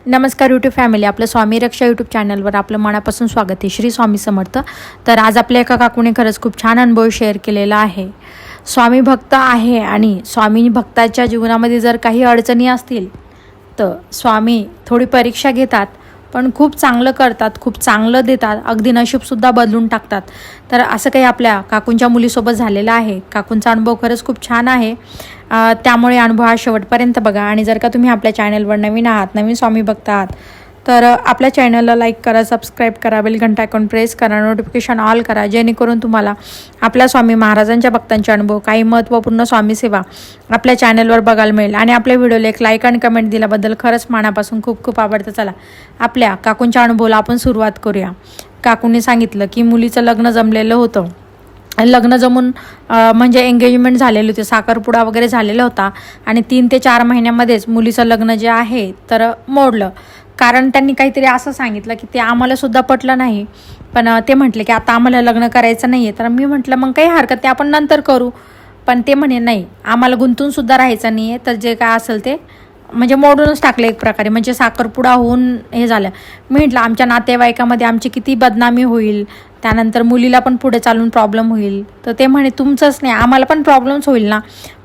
नमस्कार YouTube family, आपलं स्वामी रक्षा YouTube चॅनलवर आपलं मनापासून स्वागत आहे. श्री स्वामी समर्थ. तर आज आपल्या एका काकूने खरंच खूप छान अनुभव शेअर केलेला आहे. स्वामी भक्त आहे आणि स्वामी भक्ताच्या जीवनामध्ये जर काही अडचणी असतील तर स्वामी थोडी परीक्षा घेतात, पण खूप चांगलं करतात, खूप चांगलं देतात, अगदी नशीबसुद्धा बदलून टाकतात. तर असं काही आपल्या काकूंच्या मुलीसोबत झालेलं आहे. काकूंचा अनुभव खरंच खूप छान आहे. त्यामुळे अनुभव हा शेवटपर्यंत बघा. आणि जर का तुम्ही आपल्या चॅनलवर नवीन आहात, नवीन स्वामी भक्त आहात, तर आपल्या चॅनलला लाईक करा, सबस्क्राईब करा, बेल घंटा आयकॉन प्रेस करा, नोटिफिकेशन ऑल करा, जेणेकरून तुम्हाला आपल्या स्वामी महाराजांच्या भक्तांचे अनुभव, काही महत्त्वपूर्ण स्वामी सेवा आपल्या चॅनलवर बघायला मिळेल. आणि आपल्या व्हिडिओला एक लाईक आणि कमेंट दिल्याबद्दल खरंच मनापासून खूप खूप आवडतं. चला आपल्या काकूंच्या अनुभवाला आपण सुरुवात करूया. काकूंनी सांगितलं की मुलीचं लग्न जमलेलं होतं. लग्न जमून म्हणजे एंगेजमेंट झालेली होती, साखरपुडा वगैरे झालेला होता आणि 3 ते 4 महिन्यामध्येच मुलीचं लग्न जे आहे तर मोडलं. कारण त्यांनी काहीतरी असं सांगितलं की ते आम्हालासुद्धा पटलं नाही, पण ते म्हटले की आता आम्हाला लग्न करायचं नाही आहे. तर मी म्हटलं मग काही हरकत नाही, आपण नंतर करू. पण ते म्हणे नाही, आम्हाला गुंतूनसुद्धा राहायचं नाही आहे, तर जे काय असेल ते म्हणजे मोडूनच टाकलं एक प्रकारे. म्हणजे साखरपुडा होऊन हे झालं. मी म्हटलं आमच्या नातेवाईकामध्ये आमची किती बदनामी होईल, त्यानंतर मुलीला पण पुढे चालून प्रॉब्लेम होईल. तर ते म्हणे तुमचंच नाही, आम्हाला पण प्रॉब्लेम्स होईल ना,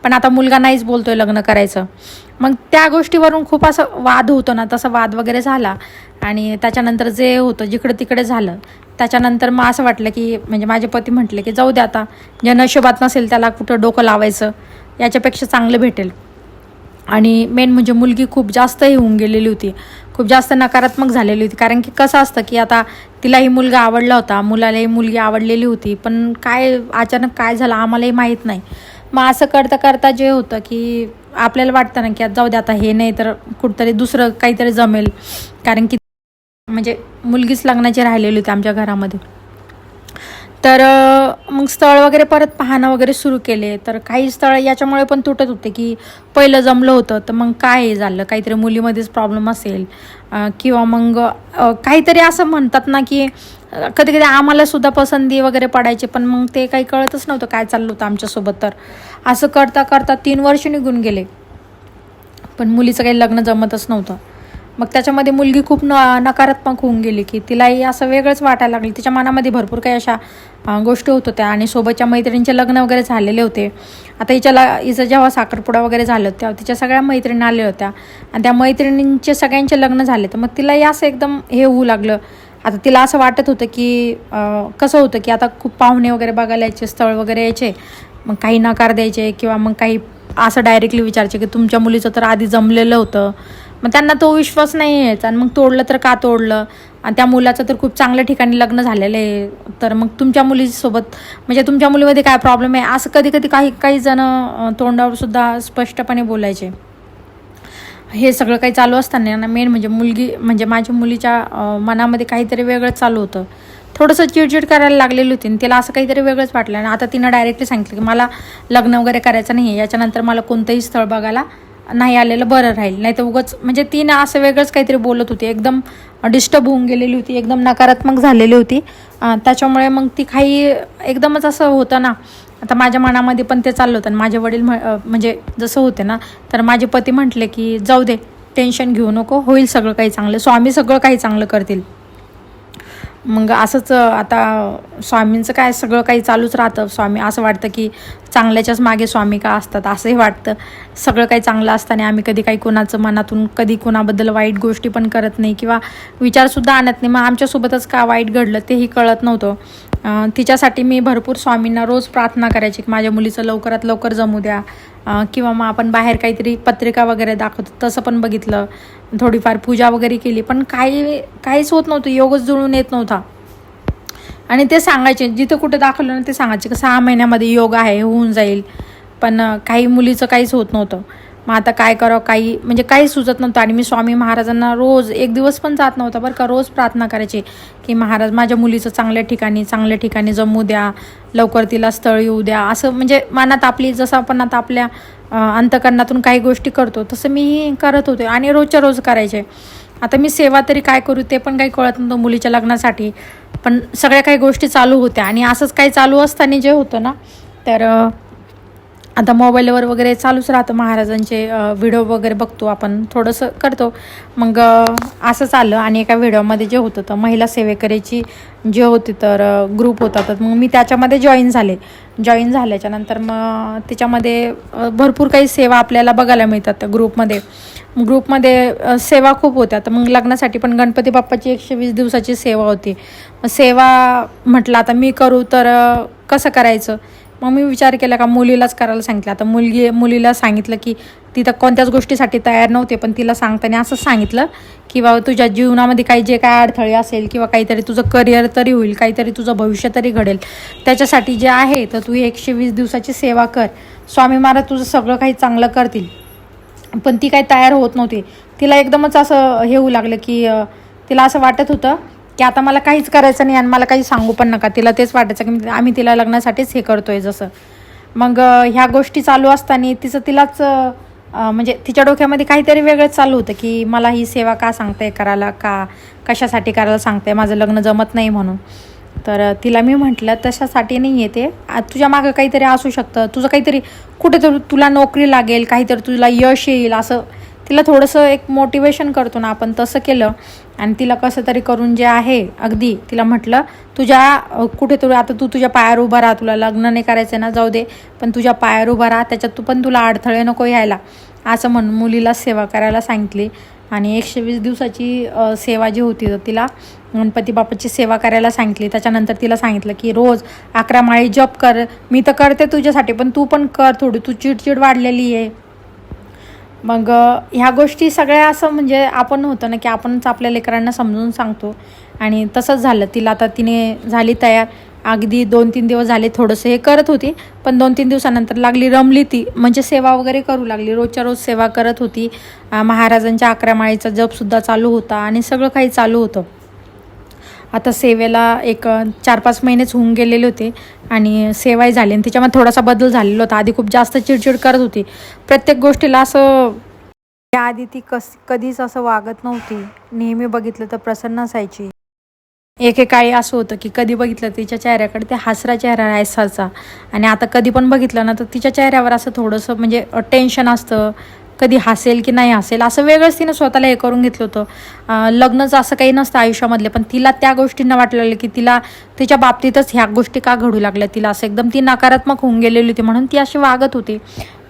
पण आता मुलगा नाहीच बोलतोय लग्न करायचं. मग त्या गोष्टीवरून खूप असं वाद होतो ना, तसा वाद वगैरे झाला. आणि त्याच्यानंतर जे होतं जिकडं तिकडे झालं. त्याच्यानंतर मग असं वाटलं की म्हणजे माझे पती म्हटले की जाऊ दे, आता जे नशिबात नसेल त्याला कुठं डोकं लावायचं, याच्यापेक्षा चांगलं भेटेल. आणि मेन म्हणजे मुलगी खूप जास्त हे होऊन गेलेली होती, खूप जास्त नकारात्मक झालेली होती. कारण की कसं असतं की आता तिलाही मुलगा आवडला होता, मुलालाही मुलगी आवडलेली होती, पण काय अचानक काय झालं आम्हालाही माहीत नाही. मग असं करता करता जे होतं की आपल्याला वाटतं ना की जाऊ दे, आता हे नाही तर कुठंतरी दुसरं काहीतरी जमेल. कारण की म्हणजे मुलगीच लग्नाची राहिलेली होती आमच्या घरामध्ये. तर मग स्थळ वगैरे परत पाहणं वगैरे सुरू केले. तर काही स्थळ याच्यामुळे पण तुटत होते की पहिलं जमलं होतं तर मग काय झालं, काहीतरी मुलीमध्येच प्रॉब्लेम असेल किंवा मग काहीतरी असं म्हणतात ना की कधी कधी आम्हालासुद्धा पसंती वगैरे पडायचे, पण मग ते काही कळतच नव्हतं काय चाललं होतं आमच्यासोबत. तर असं करता करता 3 वर्ष निघून गेले, पण मुलीचं काही लग्न जमतच नव्हतं. मग त्याच्यामध्ये मुलगी खूप नकारात्मक होऊन गेली की तिलाही असं वेगळंच वाटायला लागलं. तिच्या मनामध्ये भरपूर काही अशा गोष्टी होत होत्या. आणि सोबतच्या मैत्रिणींचे लग्न वगैरे झालेले होते. आता हिचं जेव्हा साखरपुडा वगैरे झालं तेव्हा तिच्या सगळ्या मैत्रिणी आल्या होत्या आणि त्या मैत्रिणींचे सगळ्यांचे लग्न झाले. तर मग तिलाही असं एकदम हे होऊ लागलं. आता तिला असं वाटत होतं की कसं होतं की आता खूप पाहुणे वगैरे बघायला यायचे, स्थळ वगैरे यायचे, मग काही नकार द्यायचे किंवा मग काही असं डायरेक्टली विचारायचे की तुमच्या मुलीचं तर आधी जमलेलं होतं. मग त्यांना तो विश्वास नाही यायचा. आणि मग तोडलं तर का तोडलं, आणि त्या मुलाचं तर खूप चांगल्या ठिकाणी लग्न झालेलं आहे, तर मग तुमच्या मुलीसोबत म्हणजे तुमच्या मुलीमध्ये काय प्रॉब्लेम आहे, असं कधी कधी काही जण तोंडावर सुद्धा स्पष्टपणे बोलायचे. हे सगळं काही चालू असताना ना, मेन म्हणजे मुलगी म्हणजे माझ्या मुलीच्या मनामध्ये काहीतरी वेगळंच चालू होतं. थोडंसं चिडचिड करायला लागलेली होती आणि तिला असं काहीतरी वेगळंच वाटलं. आणि आता तिनं डायरेक्टली सांगितलं की मला लग्न वगैरे करायचं नाही आहे, याच्यानंतर मला कोणतंही स्थळ बघायला नाही आलेलं बरं राहील. नाही तर उगाच म्हणजे तिनं असं वेगळंच काहीतरी बोलत होती, एकदम डिस्टर्ब होऊन गेलेली होती, एकदम नकारात्मक झालेली होती. त्याच्यामुळे मग ती काही एकदमच असं होतं ना. आता माझ्या मनामध्ये पण ते चाललं होतं. आणि माझे वडील म्हणजे जसं होते ना, तर माझे पती म्हटले की जाऊ दे, टेन्शन घेऊ नको, होईल सगळं काही चांगलं, स्वामी सगळं काही चांगलं करतील. मग असंच आता स्वामींचं काय सगळं काही चालूच राहतं. स्वामी असं वाटतं की चांगल्याच्याच मागे स्वामी का असतात, असंही वाटतं. सगळं काही चांगलं असताना आम्ही कधी काही कोणाचं मनातून कधी कोणाबद्दल वाईट गोष्टी पण करत नाही किंवा विचारसुद्धा आणत नाही. मग आमच्यासोबतच का वाईट घडलं तेही कळत नव्हतं. तिच्यासाठी मी भरपूर स्वामींना रोज प्रार्थना करायची की माझ्या मुलीचं लवकरात लवकर जमू द्या. किंवा मग आपण बाहेर काहीतरी पत्रिका वगैरे दाखवतो तसं पण बघितलं, थोडीफार पूजा वगैरे केली, पण काहीच होत नव्हतं, योगच जुळून येत नव्हता. आणि ते सांगायचे जिथं कुठे दाखवलं ना ते सांगायचे की 6 महिन्यामध्ये योग आहे, होऊन जाईल. पण काही मुलीचं काहीच होत नव्हतं. मग आता काय करावं, काही म्हणजे काही सुचत नव्हतं. आणि मी स्वामी महाराजांना रोज एक दिवस पण जात नव्हता बरं का, रोज प्रार्थना करायची की महाराज माझ्या मुलीचं चांगल्या ठिकाणी जमू द्या, लवकर तिला स्थळ येऊ द्या. असं म्हणजे मनात आपली जसं आपण आता आपल्या अंतःकरणातून काही गोष्टी करतो तसं मी करत होते आणि रोजच्या रोज करायचे. आता मी सेवा तरी काय करू ते पण काही कळत नव्हतं मुलीच्या लग्नासाठी, पण सगळ्या काही गोष्टी चालू होत्या. आणि असंच काही चालू असताना जे होतं ना, तर आता मोबाईलवर वगैरे चालूच राहतं महाराजांचे व्हिडिओ वगैरे बघतो आपण, थोडंसं करतो. मग असं चाललं आणि एका व्हिडिओमध्ये जे होतं तर महिला सेवेकरीची जे होती तर ग्रुप होता, तर मग मी त्याच्यामध्ये जॉईन जॉईन झाल्याच्यानंतर मग त्याच्यामध्ये भरपूर काही सेवा आपल्याला बघायला मिळतात त्या ग्रुपमध्ये सेवा खूप होत्या. तर मग लग्नासाठी पण गणपती बाप्पाची 120 दिवसाची सेवा होती. मग सेवा म्हटलं आता मी करू तर कसं करायचं, मग मी विचार केला का मुलीलाच करायला सांगितलं. आता मुलीला सांगितलं की ती तर कोणत्याच गोष्टीसाठी तयार नव्हते, पण तिला सांगताना असं सांगितलं की बाबा तुझ्या जीवनामध्ये काही जे काय अडथळे असेल किंवा काहीतरी तुझं करिअर तरी होईल, काहीतरी तुझं भविष्य तरी घडेल, त्याच्यासाठी जे आहे तर तू 120 दिवसाची सेवा कर, स्वामी महाराज तुझं सगळं काही चांगलं करतील. पण ती काही तयार होत नव्हती. तिला एकदमच असं हे होऊ लागलं की तिला असं वाटत होतं की आता मला काहीच करायचं नाही आणि मला काही सांगू पण नका. तिला तेच वाटायचं की आम्ही तिला लग्नासाठीच हे करतोय जसं. मग ह्या गोष्टी चालू असताना तिलाच म्हणजे तिच्या डोक्यामध्ये काहीतरी वेगळंच चालू होतं की मला ही सेवा का सांगते करायला, कशासाठी करायला सांगते, माझं लग्न जमत नाही म्हणून. तर तिला मी म्हटलं तशासाठी नाही येते, तुझ्या मागं काहीतरी असू शकतं, तुझं काहीतरी कुठेतरी तुला नोकरी लागेल, काहीतरी तुला यश येईल, असं तिला थोडंसं एक मोटिवेशन करतो ना आपण, तसं केलं. आणि तिला कसं तरी करून जे आहे अगदी तिला म्हटलं तुझ्या कुठेतरी आता तू तुझ्या पायावर उभा राहा, तुला लग्न नाही करायचं ना जाऊ दे, पण तुझ्या पायावर उभा राहा, त्याच्यात पण तुला अडथळे नको यायला, असं म्हणून मुलीला सेवा करायला सांगितली. आणि 120 दिवसाची सेवा जी होती तर तिला गणपती बाप्पाची सेवा करायला सांगितली. त्याच्यानंतर तिला सांगितलं की रोज 11 माळी जप कर, मी तर करते तुझ्यासाठी पण तू पण कर थोडी, तू चिडचिड वाढलेली आहे. मग ह्या गोष्टी सगळ्या असं म्हणजे आपण होतं ना की आपणच आपल्या लेकरांना समजून सांगतो. आणि तसंच झालं. तिला आता तिने झाली तयार, अगदी 2-3 दिवस झाले थोडंसं हे करत होती, पण 2-3 दिवसानंतर लागली रमली ती, म्हणजे सेवा वगैरे करू लागली, रोजच्या रोज सेवा करत होती. महाराजांच्या 11 माळीचा जपसुद्धा चालू होता आणि सगळं काही चालू होतं. आता सेवेला एक 4-5 महिनेच होऊन गेलेले होते आणि सेवाही झाली आणि त्याच्यामध्ये थोडासा बदल झालेला होता. आधी खूप जास्त चिडचिड करत होती प्रत्येक गोष्टीला, असं त्याआधी ती कधीच असं वागत नव्हती, नेहमी बघितलं तर प्रसन्न असायची. एकेकाळी असं होतं की कधी बघितलं तिच्या चेहऱ्याकडे ते हसरा चेहरा असायचा आणि आता कधी पण बघितलं ना तर तिच्या चेहऱ्यावर असं थोडंसं म्हणजे टेन्शन असतं, कधी हसेल की नाही हसेल, असं वेगळंच तिनं स्वतःला हे करून घेतलं होतं. लग्नच असं काही नसतं आयुष्यामधले, पण तिला त्या गोष्टींना वाटलेलं की तिला तिच्या बाबतीतच ह्या गोष्टी का घडू लागल्या, तिला असं एकदम ती नकारात्मक होऊन गेलेली होती, म्हणून ती अशी वागत होती.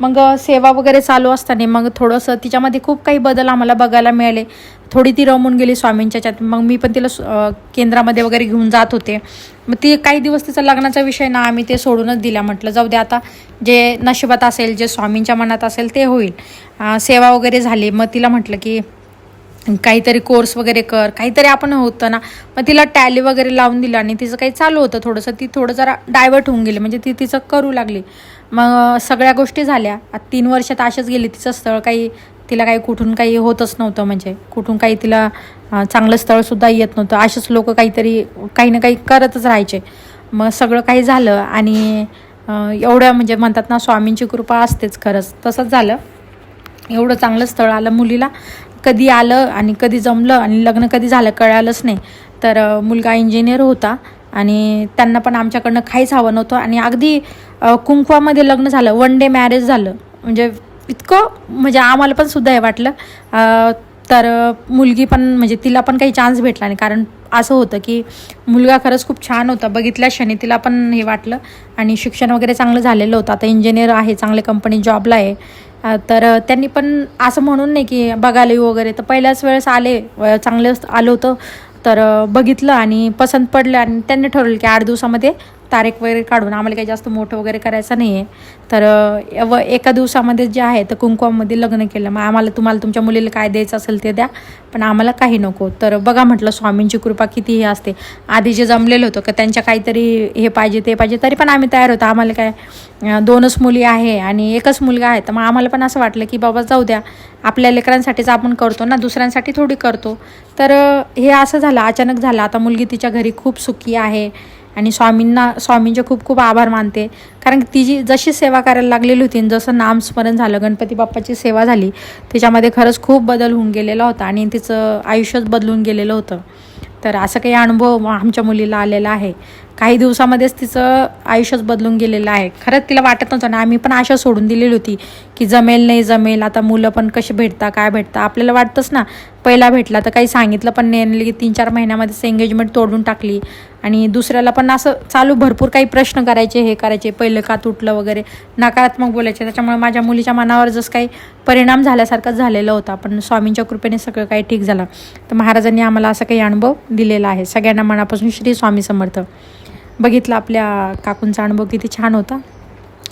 मग सेवा वगैरे चालू असताना मग थोडंसं तिच्यामध्ये खूप काही बदल आम्हाला बघायला मिळाले. थोडी ती रमून गेली स्वामींच्या ह्याच्यात. मग मी पण तिला केंद्रामध्ये वगैरे घेऊन जात होते. मग ती काही दिवस तिचा लग्नाचा विषय ना आम्ही ते सोडूनच दिला, म्हटलं जाऊ दे आता, जे नशिबात असेल, जे स्वामींच्या मनात असेल ते होईल. सेवा वगैरे झाली. मग तिला म्हटलं की काहीतरी कोर्स वगैरे कर, काहीतरी आपण होतं ना. मग तिला टॅली वगैरे लावून दिलं आणि तिचं काही चालू होतं थोडंसं, ती थोडं जरा डायवर्ट होऊन गेली, म्हणजे ती तिचं करू लागली. मग सगळ्या गोष्टी झाल्या. 3 वर्षात अशाच गेली. तिचं स्थळ तिला काही कुठून काही होतच नव्हतं, म्हणजे कुठून काही तिला चांगलं स्थळसुद्धा येत नव्हतं. असेच लोक काही ना काही करतच राहायचे. मग सगळं काही झालं आणि एवढं म्हणजे म्हणतात ना स्वामींची कृपा असतेच, खरंच तसंच झालं. एवढं चांगलं स्थळ आलं मुलीला, कधी आलं आणि कधी जमलं आणि लग्न कधी झालं कळालंच नाही. तर मुलगा इंजिनियर होता आणि त्यांना पण आमच्याकडनं काहीच हवं नव्हतं आणि अगदी कुंकवामध्ये लग्न झालं, 1 डे मॅरेज झालं. म्हणजे इतकं म्हणजे आम्हाला पण सुद्धा हे वाटलं. तर मुलगी पण म्हणजे तिला पण काही चान्स भेटला नाही, कारण असं होतं की मुलगा खरंच खूप छान होता, बघितल्या क्षणी तिला पण हे वाटलं. आणि शिक्षण वगैरे चांगलं झालेलं होतं, आता इंजिनियर आहे, चांगल्या कंपनीत जॉबला आहे. तर त्यांनी पण असं म्हणून नाही की बघायला येऊ वगैरे, तर पहिल्याच वेळेस चांगलं आलं होतं. तर बघितलं आणि पसंत पडलं आणि त्यांनी ठरवलं की 8 दिवसामध्ये तारीख वगैरे काढून, आम्हाला काही जास्त मोठं वगैरे करायचं नाही आहे. तर एका दिवसामध्ये जे आहे तर कुंकवामध्ये लग्न केलं. मग तुम्हाला तुमच्या मुलीला काय द्यायचं असेल ते द्या, पण आम्हाला काही नको. तर बघा म्हटलं स्वामींची कृपा किती हे असते. आधी जे जमलेलं होतं का त्यांच्या काहीतरी हे पाहिजे ते पाहिजे, तरी पण आम्ही तयार होतो. आम्हाला काय 2च मुली आहे आणि 1च मुलगा आहे, तर मग आम्हाला पण असं वाटलं की बाबा जाऊ द्या, आपल्या लेकरांसाठीच आपण करतो ना, दुसऱ्यांसाठी थोडी करतो. तर हे असं झालं, अचानक झालं. आता मुलगी तिच्या घरी खूप सुखी आहे आणि स्वामींचे खूप खूप आभार मानते, कारण तिची जशी सेवा करायला लागलेली होती, जसं नामस्मरण झालं, गणपती बाप्पाची सेवा झाली, त्याच्यामध्ये खरंच खूप बदल होऊन गेलेला होता आणि तिचं आयुष्यच बदलून गेलेलं होतं. तर असं काही अनुभव आमच्या मुलीला आलेला आहे. काही दिवसामध्येच तिचं आयुष्यच बदलून गेलेलं आहे. खरंच तिला वाटत नव्हतं ना, आम्ही पण आशा सोडून दिलेली होती की जमेल नाही जमेल, आता मुलं पण कशी भेटता काय भेटता आपल्याला वाटतंच ना. पहिला भेटला तर काही सांगितलं पण नाही, की 3-4 महिन्यामध्येच एंगेजमेंट तोडून टाकली. आणि दुसऱ्याला पण असं चालू भरपूर काही प्रश्न करायचे, हे करायचे, पहिलं का तुटलं वगैरे नकारात्मक बोलायचे. त्याच्यामुळे माझ्या मुलीच्या मनावर जसं काही परिणाम झाल्यासारखंच झालेलं होता. पण स्वामींच्या कृपेने सगळं काही ठीक झालं. तर महाराजांनी आम्हाला असा काही अनुभव दिलेला आहे. सगळ्यांना मनापासून श्री स्वामी समर्थ. बघितलं आपल्या काकूंचा अनुभव किती छान होता.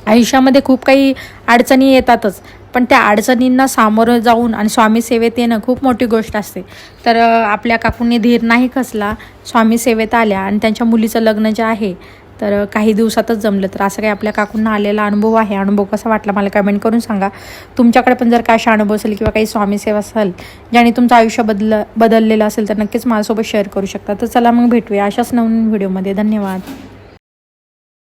आयुष्यामध्ये खूप काही अडचणी येतातच, पण त्या अडचणींना सामोरं जाऊन आणि स्वामी सेवेत येणं खूप मोठी गोष्ट असते. तर आपल्या काकूंनी धीर नाही खचला, स्वामी सेवेत आल्या आणि त्यांच्या मुलीचं लग्न जे आहे तर काही दिवसातच जमलं. तर असं काही आपल्या काकूंना आलेला अनुभव आहे. अनुभव कसा वाटला मला कमेंट करून सांगा. तुमच्याकडे पण जर काय अशा अनुभव असेल किंवा काही स्वामी सेवा असेल ज्याने तुमचं आयुष्य बदललेलं असेल तर नक्कीच माझ्यासोबत शेअर करू शकता. तर चला मग भेटूया अशाच नवीन व्हिडिओमध्ये. धन्यवाद.